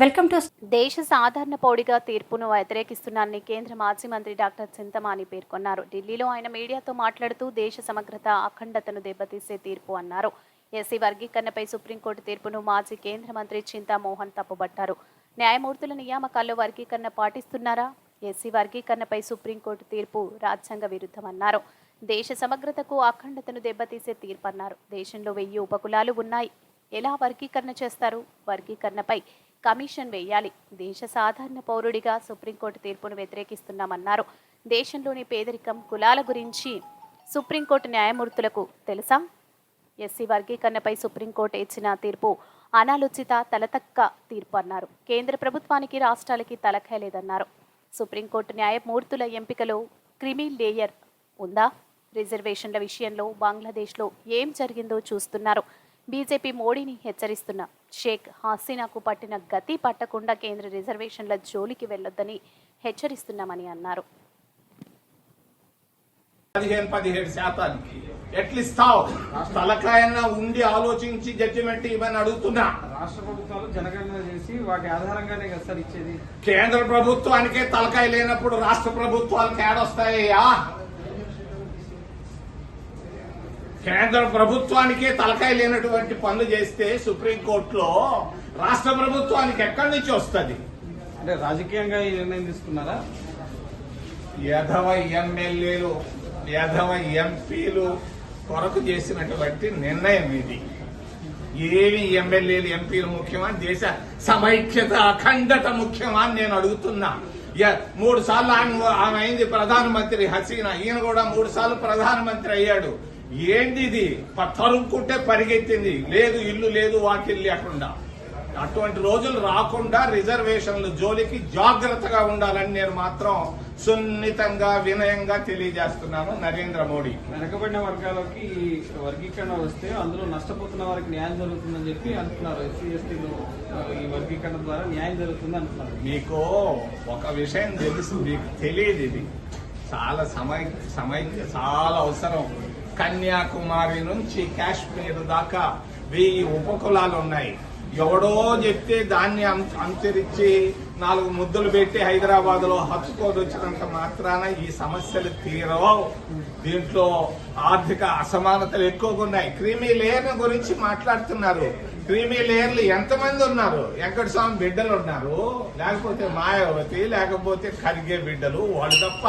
Welcome to దేశ సాధారణ పౌడిగా తీర్పును వ్యతిరేకిస్తున్నారని కేంద్ర మాజీ మంత్రి డాక్టర్ చింతమాని పేర్కొన్నారు. ఢిల్లీలో ఆయన మీడియాతో మాట్లాడుతూ దేశ సమగ్రత అఖండతను దెబ్బతీసే తీర్పు అన్నారు. ఎస్సీ వర్గీకరణపై సుప్రీంకోర్టు తీర్పును మాజీ కేంద్ర మంత్రి చింతామోహన్ తప్పుబట్టారు. న్యాయమూర్తుల నియామకాల్లో వర్గీకరణ పాటిస్తున్నారా? ఎస్సీ వర్గీకరణపై సుప్రీంకోర్టు తీర్పు రాజ్యాంగ విరుద్ధమన్నారు. దేశ సమగ్రతకు అఖండతను దెబ్బతీసే తీర్పు అన్నారు. దేశంలో 1000 ఉపకులాలు ఉన్నాయి. ఎలా వర్గీకరణ చేస్తారు? వర్గీకరణపై కమిషన్ వేయాలి. దేశ సాధారణ పౌరుడిగా సుప్రీంకోర్టు తీర్పును వ్యతిరేకిస్తున్నామన్నారు. దేశంలోని పేదరికం, కులాల గురించి సుప్రీంకోర్టు న్యాయమూర్తులకు తెలుసా? ఎస్సీ వర్గీకరణపై సుప్రీంకోర్టు ఇచ్చిన తీర్పు అనాలోచిత, తలతక్క తీర్పు అన్నారు. కేంద్ర ప్రభుత్వానికి, రాష్ట్రాలకి తలకాయ లేదన్నారు. సుప్రీంకోర్టు న్యాయమూర్తుల ఎంపికలో క్రిమీ లేయర్ ఉందా? రిజర్వేషన్ల విషయంలో బంగ్లాదేశ్లో ఏం జరిగిందో చూస్తున్నారు. బీజేపీ మోడీని హెచ్చరిస్తున్న షేక్ హసీనాకు పట్టిన గతి పట్టకుండా కేంద్ర రిజర్వేషన్ల జోలికి వెళ్లొద్దని హెచ్చరిస్తున్నామని అన్నారు. 17% ఎట్లిస్తావు? తలకాయన ఉండి ఆలోచించి జడ్జిమెంట్ ఇవ్వని అడుగుతున్నా. రాష్ట్ర ప్రభుత్వాలు జనగణన చేసి వాటి ఆధారంగానే కదా సార్ ఇచ్చేది. కేంద్ర ప్రభుత్వానికే తలకాయ లేనప్పుడు రాష్ట్ర ప్రభుత్వాలకు ఏడొస్తాయ్యా? కేంద్ర ప్రభుత్వానికే తలకాయ లేనటువంటి పనులు చేస్తే సుప్రీంకోర్టులో రాష్ట్ర ప్రభుత్వానికి ఎక్కడి నుంచి వస్తుంది? అంటే రాజకీయంగా ఈ నిర్ణయం తీసుకున్నారా? యధవ ఎమ్మెల్యేలు, యధవ ఎంపీలు కొరకు చేసినటువంటి నిర్ణయం ఇది. ఏమి ఎమ్మెల్యేలు, ఎంపీలు ముఖ్యమా? దేశ సమైక్యత, అఖండత ముఖ్యమా అని నేను అడుగుతున్నా. 3 సార్లు ఆమె అయింది ప్రధానమంత్రి హసీనా. ఈయన కూడా 3 సార్లు ప్రధానమంత్రి అయ్యాడు. ఏంది ఇది? తరుముకుంటే పరిగెత్తింది. లేదు ఇల్లు లేదు, వాకిల్లు లేకుండా. అటువంటి రోజులు రాకుండా రిజర్వేషన్ల జోలికి జాగ్రత్తగా ఉండాలని నేను మాత్రం సున్నితంగా, వినయంగా తెలియజేస్తున్నాను. నరేంద్ర మోడీ వెనకబడిన వర్గాలకి వర్గీకరణ వస్తే అందులో నష్టపోతున్న వారికి న్యాయం జరుగుతుందని చెప్పి అంటున్నారు. ఎస్సీ ఎస్టీలు ఈ వర్గీకరణ ద్వారా న్యాయం జరుగుతుంది అంటున్నారు. మీకు ఒక విషయం తెలుసు, మీకు తెలియదు. ఇది చాలా సమైక్య చాలా అవసరం. కన్యాకుమారి నుంచి కాశ్మీర్ దాకా 1000 ఉపకులాలు ఉన్నాయి. ఎవడో చెప్తే దాన్ని అంతరించి 4 ముద్దులు పెట్టి హైదరాబాద్ లో హత్తుకొని వచ్చినంత మాత్రాన ఈ సమస్యలు తీరవు. దీంట్లో ఆర్థిక అసమానతలు ఎక్కువగా ఉన్నాయి. క్రీమీ లేయర్ గురించి మాట్లాడుతున్నారు. క్రీమీ లేయర్లు ఎంతమంది ఉన్నారు? వెంకటస్వామి బిడ్డలు ఉన్నారు, లేకపోతే మాయావతి, లేకపోతే ఖర్గే బిడ్డలు. వాళ్ళు తప్ప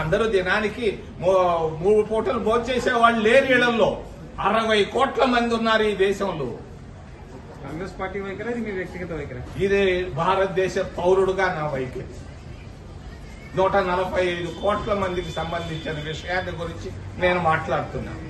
అందరూ దినానికి 3 పూటలు భోంచేసే వాళ్ళు లేరు. ఇళ్లలో 60 కోట్ల మంది ఉన్నారు ఈ దేశంలో. కాంగ్రెస్ పార్టీ వైఖరి, ఇది మీ వ్యక్తిగత వైఖరి? ఇది భారతదేశ పౌరుడుగా నా వైఖరి. 145 కోట్ల మందికి సంబంధించిన విషయాన్ని గురించి నేను మాట్లాడుతున్నాను.